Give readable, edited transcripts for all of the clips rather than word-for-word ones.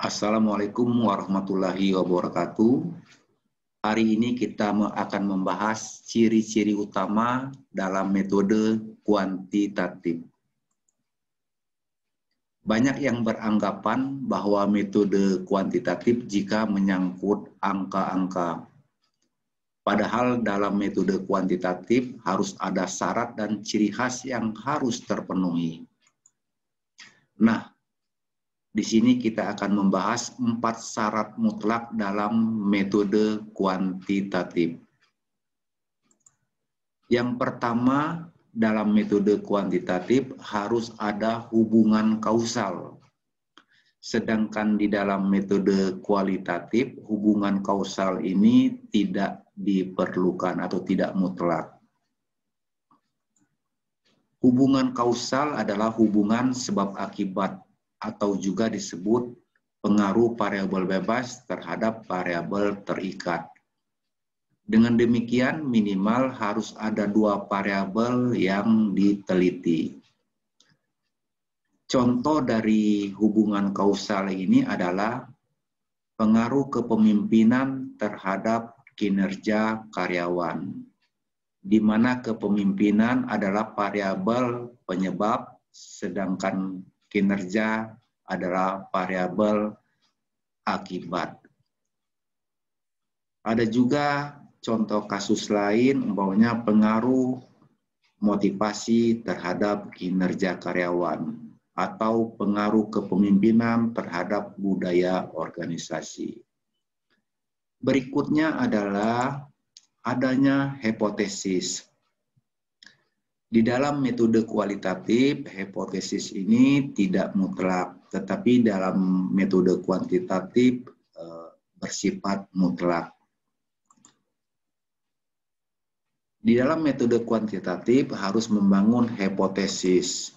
Assalamualaikum warahmatullahi wabarakatuh. Hari ini kita akan membahas ciri-ciri utama dalam metode kuantitatif. Banyak yang beranggapan bahwa metode kuantitatif jika menyangkut angka-angka. Padahal dalam metode kuantitatif harus ada syarat dan ciri khas yang harus terpenuhi. Nah, di sini kita akan membahas 4 syarat mutlak dalam metode kuantitatif. Yang pertama, dalam metode kuantitatif harus ada hubungan kausal. Sedangkan di dalam metode kualitatif, hubungan kausal ini tidak diperlukan atau tidak mutlak. Hubungan kausal adalah hubungan sebab akibat, atau juga disebut pengaruh variabel bebas terhadap variabel terikat. Dengan demikian minimal harus ada 2 variabel yang diteliti. Contoh dari hubungan kausal ini adalah pengaruh kepemimpinan terhadap kinerja karyawan, di mana kepemimpinan adalah variabel penyebab, sedangkan kinerja adalah variabel akibat. Ada juga contoh kasus lain, umpamanya pengaruh motivasi terhadap kinerja karyawan atau pengaruh kepemimpinan terhadap budaya organisasi. Berikutnya adalah adanya hipotesis. Di dalam metode kualitatif, hipotesis ini tidak mutlak, tetapi dalam metode kuantitatif bersifat mutlak. Di dalam metode kuantitatif harus membangun hipotesis.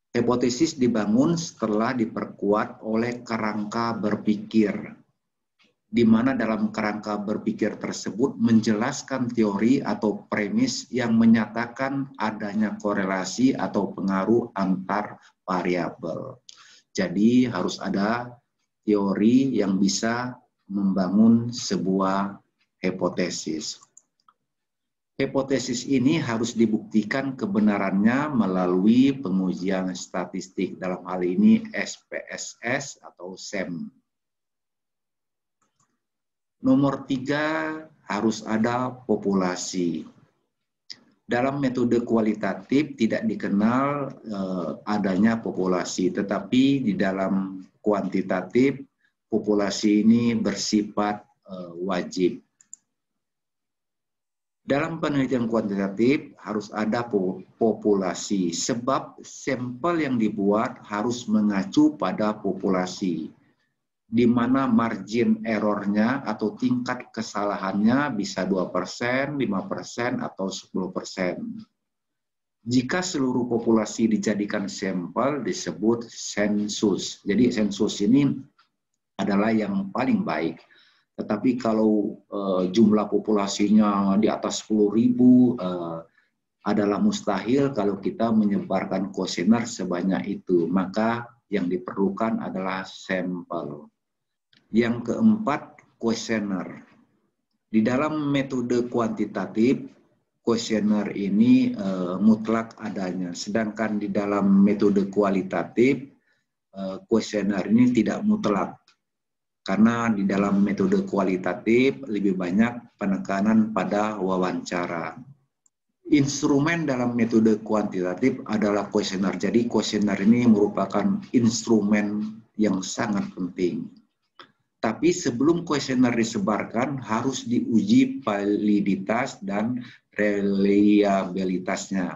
Hipotesis dibangun setelah diperkuat oleh kerangka berpikir, di mana dalam kerangka berpikir tersebut menjelaskan teori atau premis yang menyatakan adanya korelasi atau pengaruh antar variabel. Jadi harus ada teori yang bisa membangun sebuah hipotesis. Hipotesis ini harus dibuktikan kebenarannya melalui pengujian statistik, dalam hal ini SPSS atau SEM. Nomor 3, harus ada populasi. Dalam metode kualitatif tidak dikenal adanya populasi, tetapi di dalam kuantitatif populasi ini bersifat wajib. Dalam penelitian kuantitatif harus ada populasi, sebab sampel yang dibuat harus mengacu pada populasi, di mana margin errornya atau tingkat kesalahannya bisa 2%, 5%, atau 10%. Jika seluruh populasi dijadikan sampel disebut sensus. Jadi sensus ini adalah yang paling baik. Tetapi kalau jumlah populasinya di atas 10.000 adalah mustahil kalau kita menyebarkan kuesioner sebanyak itu. Maka yang diperlukan adalah sampel. Yang keempat, kuesioner. Di dalam metode kuantitatif, kuesioner ini mutlak adanya. Sedangkan di dalam metode kualitatif, kuesioner ini tidak mutlak. Karena di dalam metode kualitatif lebih banyak penekanan pada wawancara. Instrumen dalam metode kuantitatif adalah kuesioner. Jadi kuesioner ini merupakan instrumen yang sangat penting. Tapi sebelum kuesioner disebarkan harus diuji validitas dan reliabilitasnya.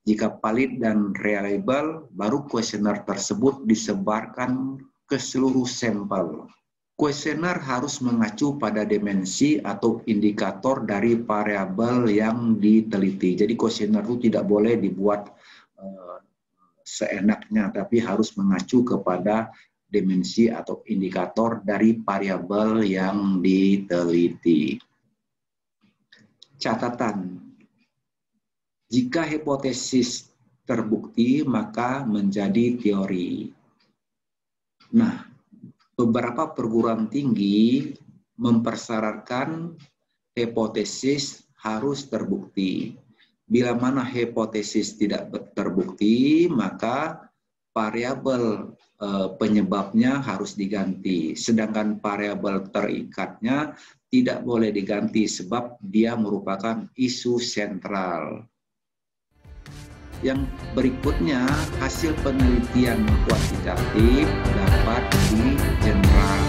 Jika valid dan reliable, baru kuesioner tersebut disebarkan ke seluruh sampel. Kuesioner harus mengacu pada dimensi atau indikator dari variabel yang diteliti. Jadi kuesioner itu tidak boleh dibuat seenaknya, tapi harus mengacu kepada dimensi atau indikator dari variabel yang diteliti. Catatan, jika hipotesis terbukti maka menjadi teori. Nah, beberapa perguruan tinggi mempersyaratkan hipotesis harus terbukti. Bila mana hipotesis tidak terbukti, maka variabel penyebabnya harus diganti. Sedangkan variabel terikatnya tidak boleh diganti sebab dia merupakan isu sentral. Yang berikutnya, hasil penelitian kuantitatif dapat di generalisasi.